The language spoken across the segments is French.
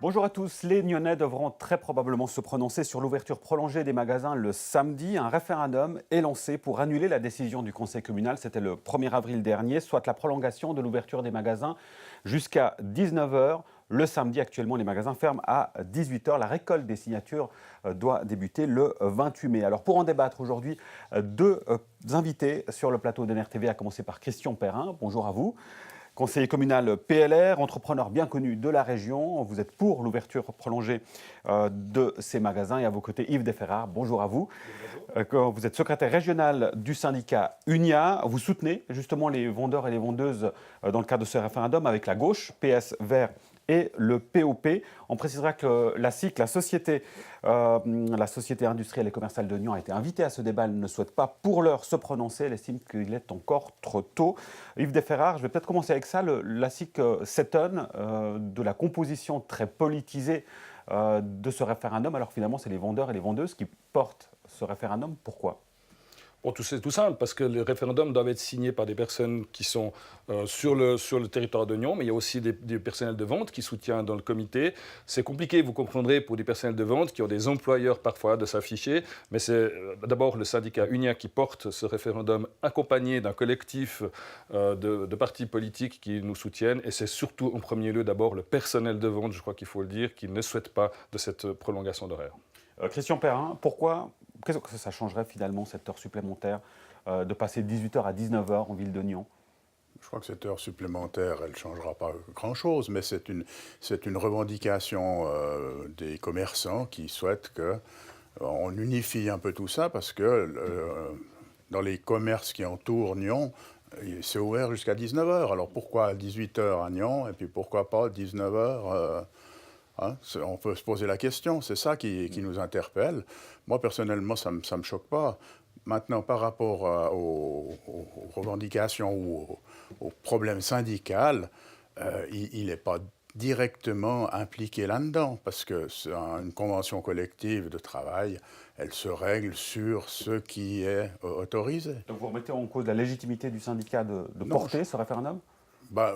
Bonjour à tous. Les Nyonnais devront très probablement se prononcer sur l'ouverture prolongée des magasins le samedi. Un référendum est lancé pour annuler la décision du Conseil communal. C'était le 1er avril dernier, soit la prolongation de l'ouverture des magasins jusqu'à 19 heures. Le samedi, actuellement, les magasins ferment à 18 heures. La récolte des signatures doit débuter le 28 mai. Alors, pour en débattre aujourd'hui, deux invités sur le plateau d'NRTV, à commencer par Christian Perrin. Bonjour à vous. Conseiller communal PLR, entrepreneur bien connu de la région. Vous êtes pour l'ouverture prolongée de ces magasins. Et à vos côtés, Yves Desferrard. Bonjour à vous. Bonjour. Vous êtes secrétaire régional du syndicat UNIA. Vous soutenez justement les vendeurs et les vendeuses dans le cadre de ce référendum avec la gauche, PS, Vert et le POP. On précisera que la SIC, la Société industrielle et commerciale de Nyon, a été invitée à ce débat. Elle ne souhaite pas pour l'heure se prononcer. Elle estime qu'il est encore trop tôt. Yves Desferrard, je vais peut-être commencer avec ça. La SIC s'étonne de la composition très politisée de ce référendum, alors finalement c'est les vendeurs et les vendeuses qui portent ce référendum. Pourquoi ? Bon, c'est tout simple, parce que les référendums doivent être signés par des personnes qui sont sur le territoire de Nyon, mais il y a aussi des personnels de vente qui soutiennent dans le comité. C'est compliqué, vous comprendrez, pour des personnels de vente qui ont des employeurs parfois de s'afficher, mais c'est d'abord le syndicat UNIA qui porte ce référendum accompagné d'un collectif de partis politiques qui nous soutiennent, et c'est surtout en premier lieu d'abord le personnel de vente, je crois qu'il faut le dire, qui ne souhaite pas de cette prolongation d'horaire. Christian Perrin, qu'est-ce que ça changerait finalement cette heure supplémentaire de passer de 18 heures à 19 heures en ville de Nyon ? Je crois que cette heure supplémentaire, elle ne changera pas grand-chose, mais c'est une revendication des commerçants qui souhaitent qu'on unifie un peu tout ça, parce que dans les commerces qui entourent Nyon, c'est ouvert jusqu'à 19 heures. Alors pourquoi 18 heures à Nyon, et puis pourquoi pas 19 heures on peut se poser la question, c'est ça qui nous interpelle. Moi, personnellement, ça me choque pas. Maintenant, par rapport aux revendications ou aux problèmes syndicaux, il n'est pas directement impliqué là-dedans, parce que une convention collective de travail, elle se règle sur ce qui est autorisé. Donc vous remettez en cause la légitimité du syndicat de porter ce référendum ?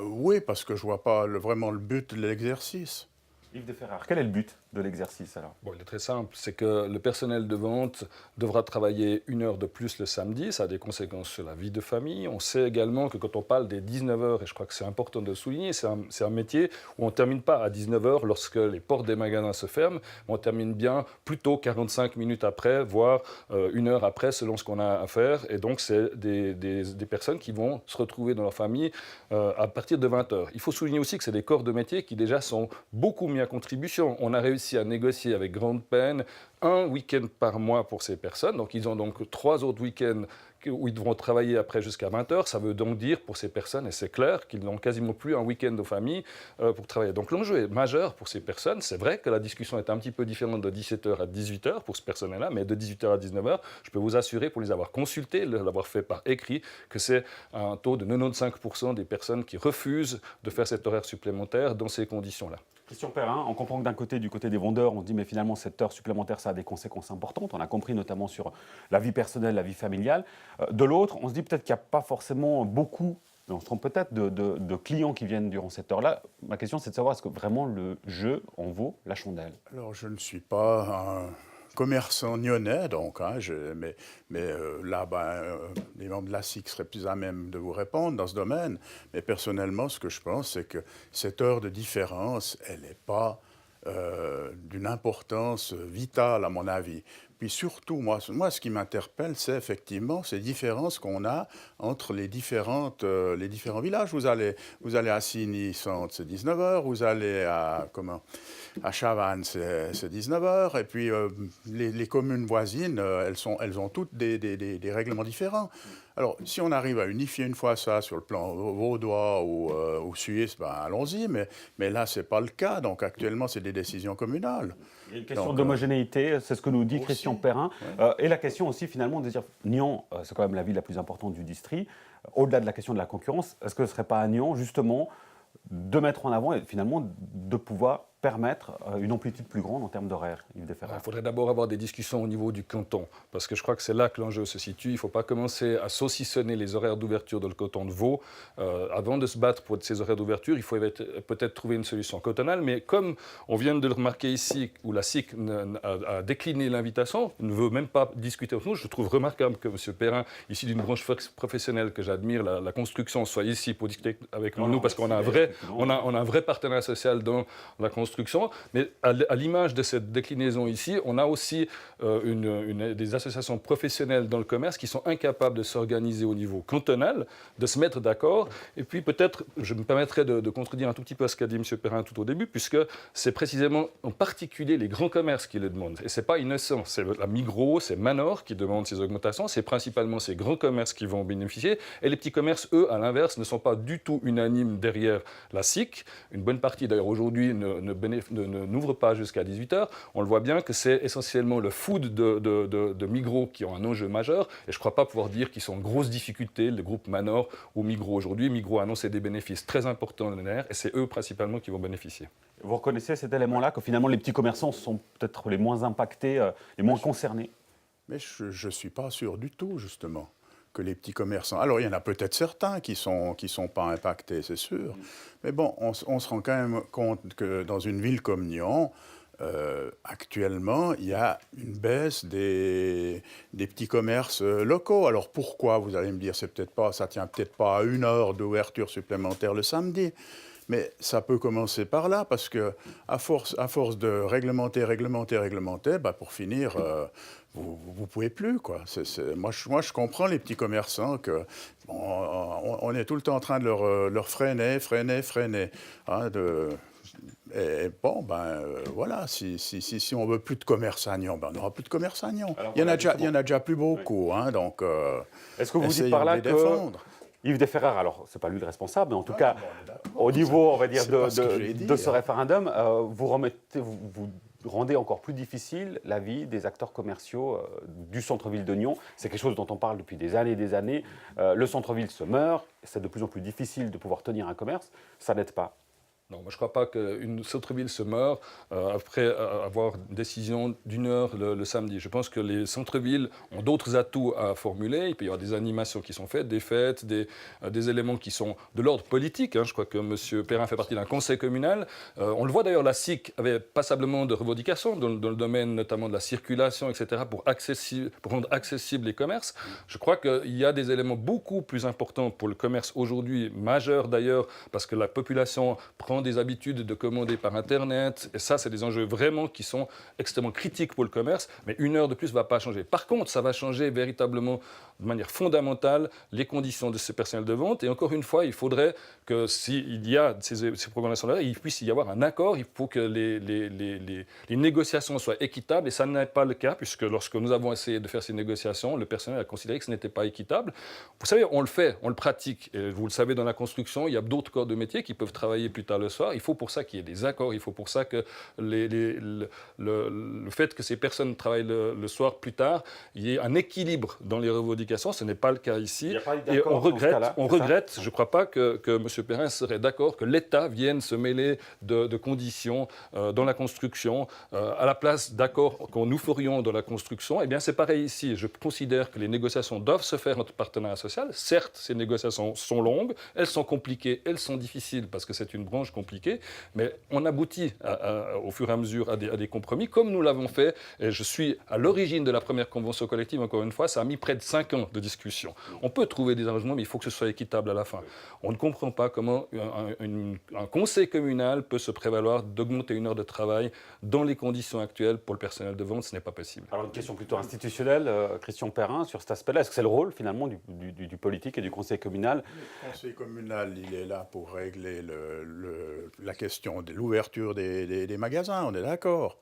Oui, parce que je ne vois pas vraiment le but de l'exercice. Yves Desferrard, quel est le but de l'exercice alors ? Bon, il est très simple, c'est que le personnel de vente devra travailler 1 heure de plus le samedi, ça a des conséquences sur la vie de famille. On sait également que quand on parle des 19 heures, et je crois que c'est important de le souligner, c'est un métier où on ne termine pas à 19 heures lorsque les portes des magasins se ferment, mais on termine bien plutôt 45 minutes après, voire 1 heure après, selon ce qu'on a à faire. Et donc, c'est des personnes qui vont se retrouver dans leur famille à partir de 20 heures. Il faut souligner aussi que c'est des corps de métier qui déjà sont beaucoup mis à contribution. On a réussi à négocier avec grande peine un week-end par mois pour ces personnes. Donc, ils ont donc 3 autres week-ends où ils devront travailler après jusqu'à 20 heures. Ça veut donc dire pour ces personnes, et c'est clair, qu'ils n'ont quasiment plus un week-end de famille pour travailler. Donc l'enjeu est majeur pour ces personnes. C'est vrai que la discussion est un petit peu différente de 17 heures à 18 heures pour ce personnel-là, mais de 18 heures à 19 heures, je peux vous assurer, pour les avoir consultés, l'avoir fait par écrit, que c'est un taux de 95% des personnes qui refusent de faire cet horaire supplémentaire dans ces conditions-là. Christian Perrin, on comprend que d'un côté, du côté des vendeurs, on se dit mais finalement cette heure supplémentaire, ça a des conséquences importantes. On a compris notamment sur la vie personnelle, la vie familiale. De l'autre, on se dit peut-être qu'il n'y a pas forcément beaucoup, on se trompe peut-être, de clients qui viennent durant cette heure-là. Ma question, c'est de savoir est-ce que vraiment le jeu en vaut la chandelle ? Alors, je ne suis pas un commerçant nyonnais, donc, là, les membres de la SIC seraient plus à même de vous répondre dans ce domaine. Mais personnellement, ce que je pense, c'est que cette heure de différence, elle n'est pas d'une importance vitale, à mon avis. Puis surtout, moi ce qui m'interpelle, c'est effectivement ces différences qu'on a entre les différents villages. Vous allez à Signy-Centre, c'est 19 heures. Vous allez à Chavannes, c'est 19 heures. Et puis, les communes voisines, elles ont toutes des règlements différents. Alors, si on arrive à unifier une fois ça sur le plan vaudois ou suisse, allons-y. Mais là, ce n'est pas le cas. Donc, actuellement, c'est des décisions communales. Il y a une question d'homogénéité, c'est ce que nous dit aussi, Christian Perrin. Ouais. Et la question aussi, finalement, de dire Nyon, c'est quand même la ville la plus importante du district. Au-delà de la question de la concurrence, est-ce que ce ne serait pas à Nyon, justement, de mettre en avant et finalement de pouvoir permettre une amplitude plus grande en termes d'horaire, Yves Déferrard? Il faudrait d'abord avoir des discussions au niveau du canton, parce que je crois que c'est là que l'enjeu se situe. Il ne faut pas commencer à saucissonner les horaires d'ouverture dans le canton de Vaud. Avant de se battre pour ces horaires d'ouverture, il faut peut-être trouver une solution cantonale, mais comme on vient de le remarquer ici, où la SIC a décliné l'invitation, ne veut même pas discuter avec nous, je trouve remarquable que M. Perrin, issu d'une branche professionnelle que j'admire, la construction, soit ici pour discuter avec nous, parce qu'on a un vrai partenariat social dans la construction. Mais à l'image de cette déclinaison ici, on a aussi des associations professionnelles dans le commerce qui sont incapables de s'organiser au niveau cantonal, de se mettre d'accord. Et puis peut-être, je me permettrai de contredire un tout petit peu ce qu'a dit M. Perrin tout au début, puisque c'est précisément en particulier les grands commerces qui le demandent. Et ce n'est pas innocent. C'est la Migros, c'est Manor qui demandent ces augmentations. C'est principalement ces grands commerces qui vont en bénéficier. Et les petits commerces, eux, à l'inverse, ne sont pas du tout unanimes derrière la SIC. Une bonne partie, d'ailleurs, aujourd'hui, n'ouvre pas jusqu'à 18h. On le voit bien que c'est essentiellement le food de Migros qui ont un enjeu majeur. Et je ne crois pas pouvoir dire qu'ils sont en grosse difficulté, le groupe Manor ou Migros aujourd'hui. Migros a annoncé des bénéfices très importants l'année dernière et c'est eux principalement qui vont bénéficier. Vous reconnaissez cet élément-là, que finalement les petits commerçants sont peut-être les moins impactés, les moins concernés? Mais je ne suis pas sûr du tout, justement, que les petits commerçants... Alors, il y en a peut-être certains qui sont pas impactés, c'est sûr. Mais bon, on se rend quand même compte que dans une ville comme Nyon, actuellement, il y a une baisse des petits commerces locaux. Alors, pourquoi? Vous allez me dire, ça ne tient peut-être pas à 1 heure d'ouverture supplémentaire le samedi. Mais ça peut commencer par là, parce que à force de réglementer, pour finir, vous pouvez plus, quoi. Moi, je comprends les petits commerçants que on est tout le temps en train de leur freiner. Hein, et bon, voilà, si on veut plus de commerce à Nyon, on n'aura plus de commerce à Nyon. Il y en a déjà plus beaucoup, oui. Hein, donc est-ce que vous dites par là que Yves Déferrard, alors c'est pas lui le responsable, mais en tout cas, au niveau, on va dire, de ce référendum, vous rendez encore plus difficile la vie des acteurs commerciaux du centre-ville de Nyon. C'est quelque chose dont on parle depuis des années et des années. Le centre-ville se meurt, c'est de plus en plus difficile de pouvoir tenir un commerce, ça n'aide pas. Non, moi je ne crois pas qu'une centre-ville se meurt après avoir une décision d'1 heure le samedi. Je pense que les centres-villes ont d'autres atouts à formuler. Il peut y avoir des animations qui sont faites, des fêtes, des éléments qui sont de l'ordre politique. Hein. Je crois que M. Perrin fait partie d'un conseil communal. On le voit d'ailleurs, la SIC avait passablement de revendications dans le domaine notamment de la circulation, etc., pour rendre accessibles les commerces. Je crois qu'il y a des éléments beaucoup plus importants pour le commerce aujourd'hui, majeurs d'ailleurs, parce que la population prend des habitudes de commander par Internet. Et ça, c'est des enjeux vraiment qui sont extrêmement critiques pour le commerce. Mais 1 heure de plus ne va pas changer. Par contre, ça va changer véritablement de manière fondamentale les conditions de ces personnels de vente. Et encore une fois, il faudrait que s'il y a ces programmations-là, il puisse y avoir un accord. Il faut que les négociations soient équitables. Et ça n'est pas le cas, puisque lorsque nous avons essayé de faire ces négociations, le personnel a considéré que ce n'était pas équitable. Vous savez, on le fait, on le pratique. Et vous le savez, dans la construction, il y a d'autres corps de métier qui peuvent travailler plus tard le soir. Il faut pour ça qu'il y ait des accords. Il faut pour ça que le fait que ces personnes travaillent le soir plus tard, il y ait un équilibre dans les revendications. Ce n'est pas le cas ici. Et on regrette, je ne crois pas que M. Perrin serait d'accord que l'État vienne se mêler de conditions dans la construction à la place d'accords que nous ferions dans la construction. Eh bien, c'est pareil ici. Je considère que les négociations doivent se faire entre partenariat social. Certes, ces négociations sont longues, elles sont compliquées, elles sont difficiles parce que c'est une branche compliquée, mais on aboutit au fur et à mesure à des compromis, comme nous l'avons fait. Et je suis à l'origine de la première convention collective, encore une fois, ça a mis près de 5 ans de discussion. On peut trouver des arrangements, mais il faut que ce soit équitable à la fin. On ne comprend pas comment un conseil communal peut se prévaloir d'augmenter 1 heure de travail dans les conditions actuelles pour le personnel de vente. Ce n'est pas possible. Alors une question plutôt institutionnelle, Christian Perrin, sur cet aspect-là. Est-ce que c'est le rôle finalement du politique et du conseil communal? Le conseil communal, il est là pour régler la question de l'ouverture des magasins, on est d'accord.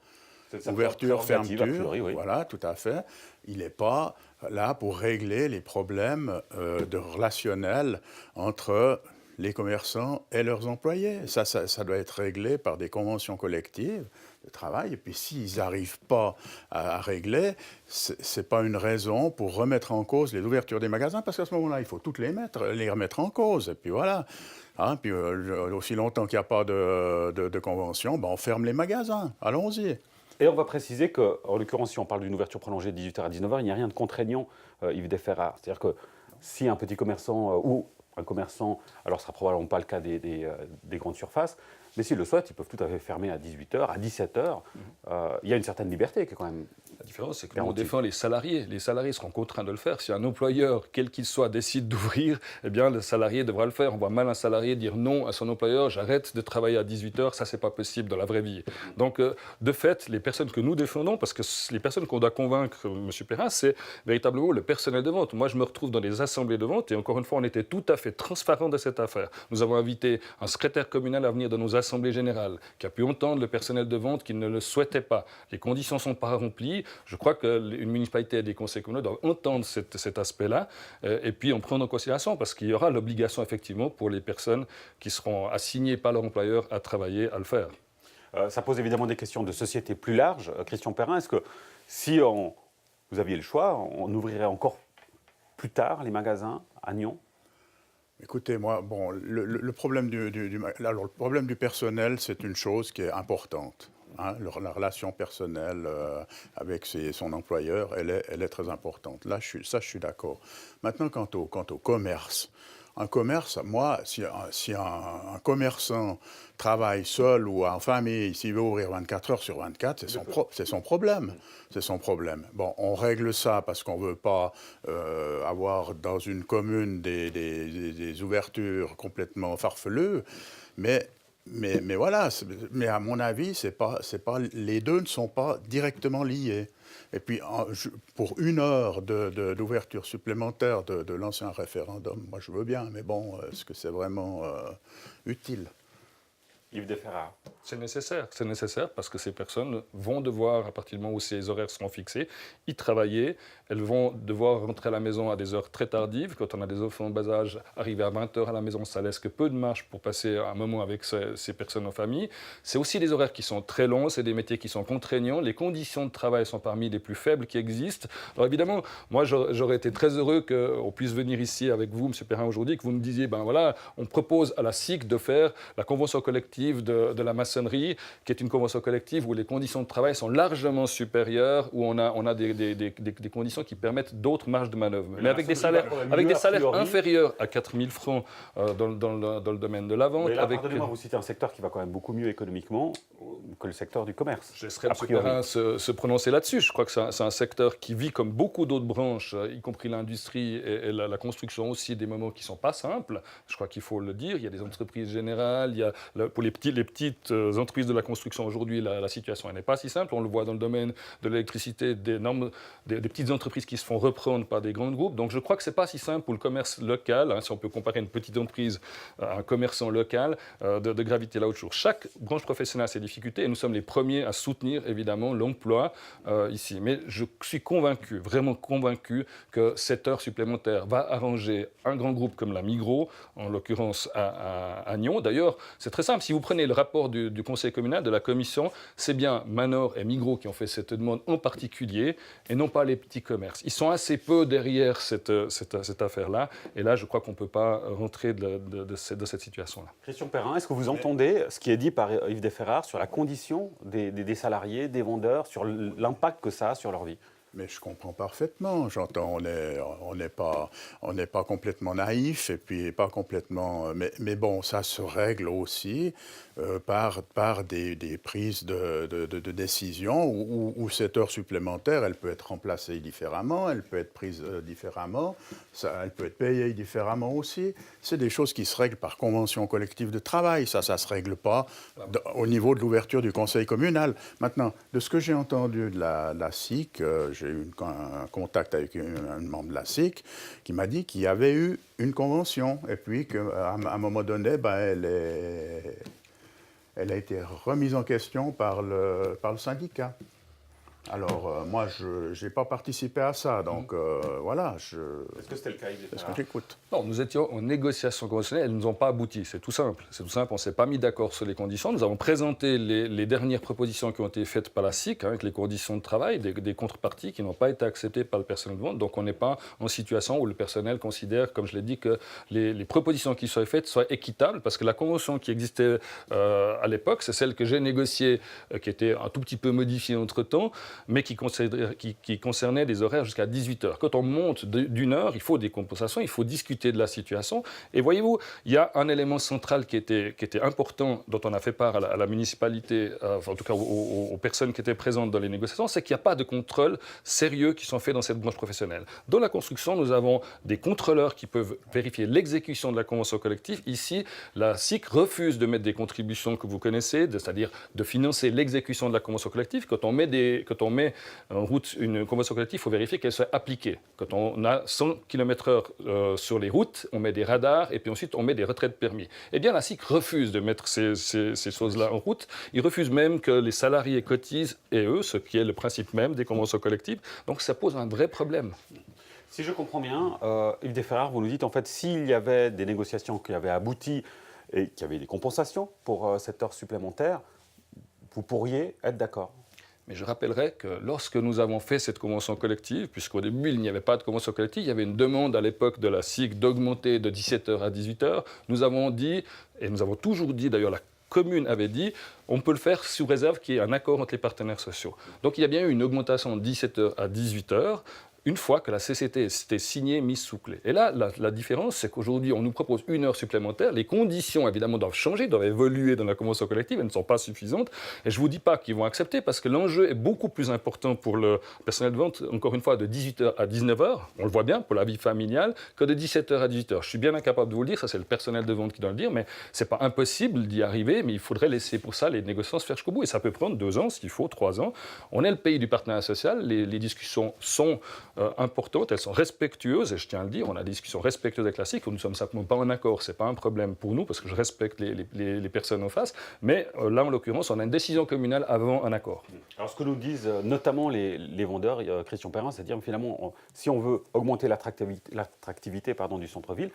Ouverture, fermeture, priori, oui. Voilà, tout à fait. Il n'est pas là pour régler les problèmes relationnels entre les commerçants et leurs employés. Ça doit être réglé par des conventions collectives. travail. Et puis s'ils n'arrivent pas à régler, ce n'est pas une raison pour remettre en cause les ouvertures des magasins, parce qu'à ce moment-là, il faut toutes les remettre en cause. Et puis voilà. Hein, puis aussi longtemps qu'il n'y a pas de convention, ben on ferme les magasins. Allons-y. Et on va préciser qu'en l'occurrence, si on parle d'une ouverture prolongée de 18h à 19h, il n'y a rien de contraignant, Yves Desferrard. C'est-à-dire que si un petit commerçant ou un commerçant, alors ce ne sera probablement pas le cas des grandes surfaces, mais s'ils le souhaitent, ils peuvent tout à fait fermer à 18h, à 17h. Il y a une certaine liberté qui est quand même... La différence, c'est que nous, on défend les salariés. Les salariés seront contraints de le faire. Si un employeur, quel qu'il soit, décide d'ouvrir, eh bien, le salarié devra le faire. On voit mal un salarié dire non à son employeur, j'arrête de travailler à 18h, ça, c'est pas possible dans la vraie vie. Donc, de fait, les personnes que nous défendons, parce que les personnes qu'on doit convaincre, M. Perrin, c'est véritablement le personnel de vente. Moi, je me retrouve dans les assemblées de vente, et encore une fois, on était tout à fait transparent de cette affaire. Nous avons invité un secrétaire communal à venir dans nos assemblées générales, qui a pu entendre le personnel de vente qui ne le souhaitait pas. Les conditions ne sont pas remplies. Je crois qu'une municipalité et des conseils communaux doivent entendre cet aspect-là et puis en prendre en considération, parce qu'il y aura l'obligation effectivement pour les personnes qui seront assignées par leur employeur à travailler, à le faire. Ça pose évidemment des questions de société plus larges. Christian Perrin, est-ce que si vous aviez le choix, on ouvrirait encore plus tard les magasins à Nyon ? Écoutez, moi, bon, le problème alors, le problème du personnel, c'est une chose qui est importante. Hein, la relation personnelle avec son employeur, elle est très importante. Là, je suis d'accord. Maintenant, quant au commerce, un commerce, moi, si un commerçant travaille seul ou en famille, s'il veut ouvrir 24 heures sur 24, c'est son problème. C'est son problème. Bon, on règle ça parce qu'on ne veut pas avoir dans une commune des ouvertures complètement farfelues, mais voilà, mais à mon avis, les deux ne sont pas directement liés. Et puis, pour une heure d'ouverture supplémentaire de l'ancien référendum, moi je veux bien, mais bon, est-ce que c'est vraiment utile ? Yves Desferrard. C'est nécessaire parce que ces personnes vont devoir, à partir du moment où ces horaires seront fixés, y travailler. Elles vont devoir rentrer à la maison à des heures très tardives. Quand on a des enfants en bas âge, arriver à 20h à la maison, ça laisse que peu de marge pour passer un moment avec ces personnes en famille. C'est aussi des horaires qui sont très longs, c'est des métiers qui sont contraignants. Les conditions de travail sont parmi les plus faibles qui existent. Alors évidemment, moi j'aurais été très heureux qu'on puisse venir ici avec vous, M. Perrin, aujourd'hui, que vous nous disiez, ben voilà, on propose à la SIC de faire la convention collective de la maçonnerie, qui est une convention collective où les conditions de travail sont largement supérieures, où on a des conditions qui permettent d'autres marges de manœuvre. Mais avec des salaires inférieurs à 4 000 francs dans le domaine de la vente. Pardonnez-moi, vous citez un secteur qui va quand même beaucoup mieux économiquement que le secteur du commerce. Je laisserai M. Perrin se prononcer là-dessus. Je crois que c'est un secteur qui vit comme beaucoup d'autres branches, y compris l'industrie et la construction aussi, des moments qui ne sont pas simples. Je crois qu'il faut le dire. Il y a des entreprises générales, il y a pour les petites entreprises de la construction aujourd'hui, la situation n'est pas si simple. On le voit dans le domaine de l'électricité, des petites entreprises qui se font reprendre par des grands groupes. Donc je crois que ce n'est pas si simple pour le commerce local, hein, si on peut comparer une petite entreprise à un commerçant local, de graviter là autour. Chaque branche professionnelle a ses difficultés et nous sommes les premiers à soutenir évidemment l'emploi ici. Mais je suis convaincu, vraiment convaincu, que cette heure supplémentaire va arranger un grand groupe comme la Migros, en l'occurrence à Nyon. D'ailleurs, c'est très simple. Si vous prenez le rapport du conseil communal, de la commission, c'est bien Manor et Migros qui ont fait cette demande en particulier et non pas les petits commerces. Ils sont assez peu derrière cette affaire-là. Et là, je crois qu'on ne peut pas rentrer de cette situation-là. Christian Perrin, est-ce que vous entendez ce qui est dit par Yves Desferrard sur la condition des salariés, des vendeurs, sur l'impact que ça a sur leur vie ? Mais je comprends parfaitement. J'entends, on n'est pas complètement naïf et puis pas complètement. Mais bon, ça se règle aussi par des prises de décision où cette heure supplémentaire, elle peut être remplacée différemment, elle peut être prise différemment, elle peut être payée différemment aussi. C'est des choses qui se règlent par convention collective de travail. Ça se règle pas au niveau de l'ouverture du conseil communal. Maintenant, de ce que j'ai entendu de la SIC, j'ai eu un contact avec un membre de la SIC qui m'a dit qu'il y avait eu une convention et puis qu'à un moment donné, elle a été remise en question par le syndicat. Alors, moi, je n'ai pas participé à ça, donc voilà. Est-ce que c'était le cas, Yves Est-ce que j'écoute? Non, nous étions en négociation conventionnelle, elles ne nous ont pas abouti, c'est tout simple. C'est tout simple, on ne s'est pas mis d'accord sur les conditions. Nous avons présenté les dernières propositions qui ont été faites par la SIC, avec les conditions de travail, des contreparties qui n'ont pas été acceptées par le personnel de vente. Donc on n'est pas en situation où le personnel considère, comme je l'ai dit, que les propositions qui soient faites soient équitables, parce que la convention qui existait à l'époque, c'est celle que j'ai négociée, qui était un tout petit peu modifiée entre-temps, mais qui concernait des horaires jusqu'à 18 heures. Quand on monte d'une heure, il faut des compensations, il faut discuter de la situation. Et voyez-vous, il y a un élément central qui était important, dont on a fait part à la municipalité, enfin, en tout cas aux personnes qui étaient présentes dans les négociations, c'est qu'il n'y a pas de contrôles sérieux qui sont faits dans cette branche professionnelle. Dans la construction, nous avons des contrôleurs qui peuvent vérifier l'exécution de la convention collective. Ici, la SIC refuse de mettre des contributions que vous connaissez, c'est-à-dire de financer l'exécution de la convention collective. Quand on met en route une convention collective, il faut vérifier qu'elle soit appliquée. Quand on a 100 km/h sur les routes, on met des radars et puis ensuite on met des retraits de permis. Eh bien, la SIC refuse de mettre ces choses-là en route. Ils refusent même que les salariés cotisent, et eux, ce qui est le principe même des conventions collectives. Donc ça pose un vrai problème. Si je comprends bien, Yves Desferrard, vous nous dites en fait s'il y avait des négociations qui avaient abouti et qu'il y avait des compensations pour cette heure supplémentaire, vous pourriez être d'accord. Mais je rappellerai que lorsque nous avons fait cette convention collective, puisqu'au début il n'y avait pas de convention collective, il y avait une demande à l'époque de la SIC d'augmenter de 17h à 18h, nous avons dit, et nous avons toujours dit d'ailleurs, la commune avait dit, on peut le faire sous réserve qu'il y ait un accord entre les partenaires sociaux. Donc il y a bien eu une augmentation de 17h à 18h, une fois que la CCT était signée, mise sous clé. Et là, la différence, c'est qu'aujourd'hui, on nous propose une heure supplémentaire. Les conditions, évidemment, doivent changer, doivent évoluer dans la convention collective. Elles ne sont pas suffisantes. Et je ne vous dis pas qu'ils vont accepter, parce que l'enjeu est beaucoup plus important pour le personnel de vente, encore une fois, de 18h à 19h, on le voit bien, pour la vie familiale, que de 17h à 18h. Je suis bien incapable de vous le dire, ça c'est le personnel de vente qui doit le dire, mais ce n'est pas impossible d'y arriver, mais il faudrait laisser pour ça les négociations se faire jusqu'au bout. Et ça peut prendre 2 ans, s'il faut, 3 ans. On est le pays du partenariat social, les discussions sont importantes, elles sont respectueuses, et je tiens à le dire, on a des discussions respectueuses avec la SIC, où nous ne sommes simplement pas en accord, ce n'est pas un problème pour nous, parce que je respecte les personnes en face, mais là, en l'occurrence, on a une décision communale avant un accord. Alors ce que nous disent notamment les vendeurs, Christian Perrin, c'est-à-dire finalement, si on veut augmenter l'attractivité du centre-ville,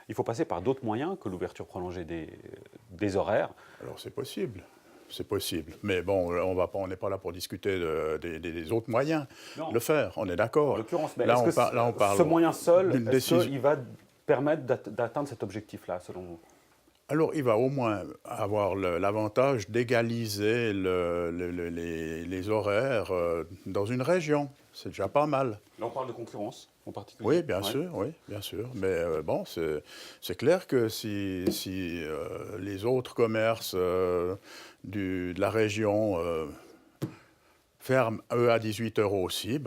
il faut passer par d'autres moyens que l'ouverture prolongée des horaires. Alors c'est possible. C'est possible. Mais bon, on n'est pas là pour discuter des autres moyens de le faire. On est d'accord. En l'occurrence, mais là, on parle ce moyen seul, est-ce qu'il va permettre d'atteindre cet objectif-là, selon vous? Alors, il va au moins avoir l'avantage d'égaliser les horaires dans une région. C'est déjà pas mal. Là, on parle de concurrence, en particulier. Oui, bien sûr, oui, bien sûr. Mais bon, c'est clair que si les autres commerces de la région ferment, eux, à 18h aussi,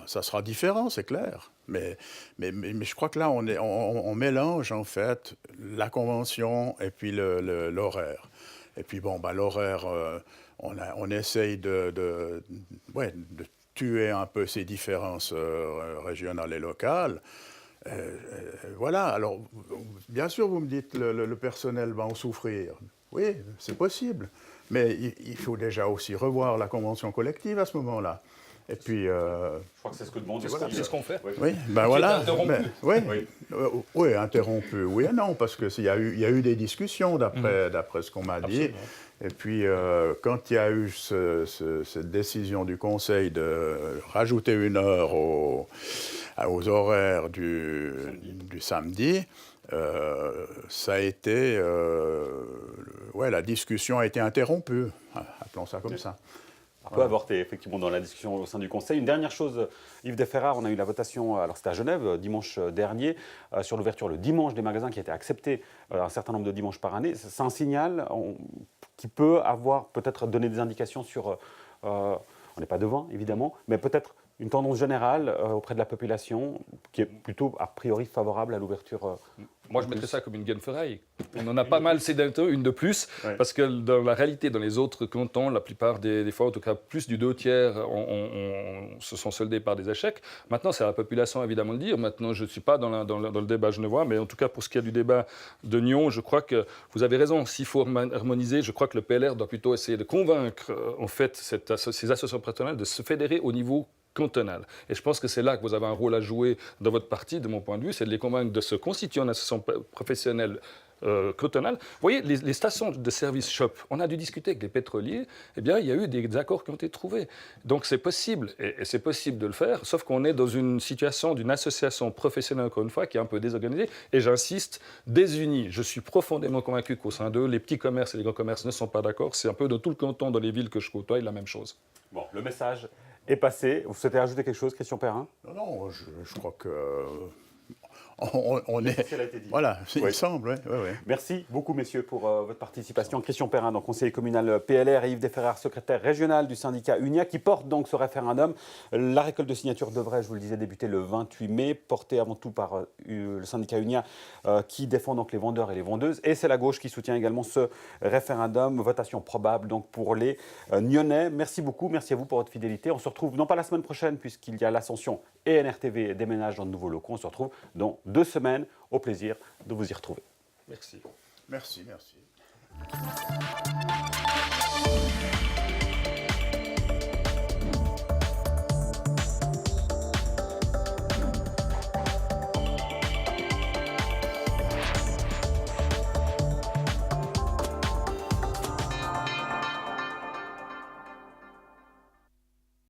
ça sera différent, c'est clair. Mais je crois que là, on mélange, en fait, la convention et puis l'horaire. Et puis, bon, l'horaire, on essaye de tuer un peu ces différences régionales et locales. Voilà, alors, bien sûr, vous me dites le personnel va en souffrir. Oui, c'est possible. Mais il faut déjà aussi revoir la convention collective à ce moment-là. Et puis... Je crois que c'est ce que demande voilà, c'est ce qu'on fait. Oui, voilà. Oui. Oui, interrompu, oui et non, parce qu'il y a eu des discussions d'après ce qu'on m'a dit. Absolument. Et puis, quand il y a eu cette décision du Conseil de rajouter une heure aux horaires du samedi, ça a été... la discussion a été interrompue, appelons ça comme ça. Un peu avorté, effectivement, dans la discussion au sein du Conseil. Une dernière chose, Yves Desferrard, on a eu la votation, alors c'était à Genève, dimanche dernier, sur l'ouverture le dimanche des magasins qui a été accepté un certain nombre de dimanches par année. C'est un signal qui peut avoir, peut-être donner des indications sur, on n'est pas devant, évidemment, mais peut-être une tendance générale auprès de la population qui est plutôt, a priori, favorable à l'ouverture Moi, je mettrais ça comme une gaine ferraille. On en a pas mal ces derniers temps, une de plus, Ouais. parce que dans la réalité, dans les autres cantons, la plupart des fois, en tout cas plus du 2/3, se sont soldés par des échecs. Maintenant, c'est à la population évidemment de dire. Maintenant, je ne suis pas dans le débat genevois, mais en tout cas, pour ce qui est du débat de Nyon, je crois que vous avez raison. S'il faut harmoniser, je crois que le PLR doit plutôt essayer de convaincre en fait ces associations patronales de se fédérer au niveau cantonale. Et je pense que c'est là que vous avez un rôle à jouer dans votre parti, de mon point de vue, c'est de les convaincre de se constituer en association professionnelle cantonale. Vous voyez, les stations de service shop, on a dû discuter avec les pétroliers, eh bien, il y a eu des accords qui ont été trouvés. Donc c'est possible, et c'est possible de le faire, sauf qu'on est dans une situation d'une association professionnelle, encore une fois, qui est un peu désorganisée, et j'insiste, désunie. Je suis profondément convaincu qu'au sein d'eux, les petits commerces et les grands commerces ne sont pas d'accord. C'est un peu dans tout le canton, dans les villes que je côtoie, la même chose. Bon, le message est passé. Vous souhaitez ajouter quelque chose, Christian Perrin? Non, je crois que on est. L'essentiel a été dit. Voilà, il Oui. me semble, oui. Merci beaucoup, messieurs, pour votre participation. Christian Perrin, donc conseiller communal PLR, et Yves Desferrères, secrétaire régional du syndicat UNIA, qui porte donc ce référendum. La récolte de signatures devrait, je vous le disais, débuter le 28 mai, portée avant tout par le syndicat UNIA, qui défend donc les vendeurs et les vendeuses. Et c'est la gauche qui soutient également ce référendum. Votation probable donc pour les Nyonnais. Merci beaucoup, merci à vous pour votre fidélité. On se retrouve non pas la semaine prochaine, puisqu'il y a l'Ascension et NRTV déménage dans de nouveaux locaux. On se retrouve dans 2 semaines. Au plaisir de vous y retrouver. Merci. Merci.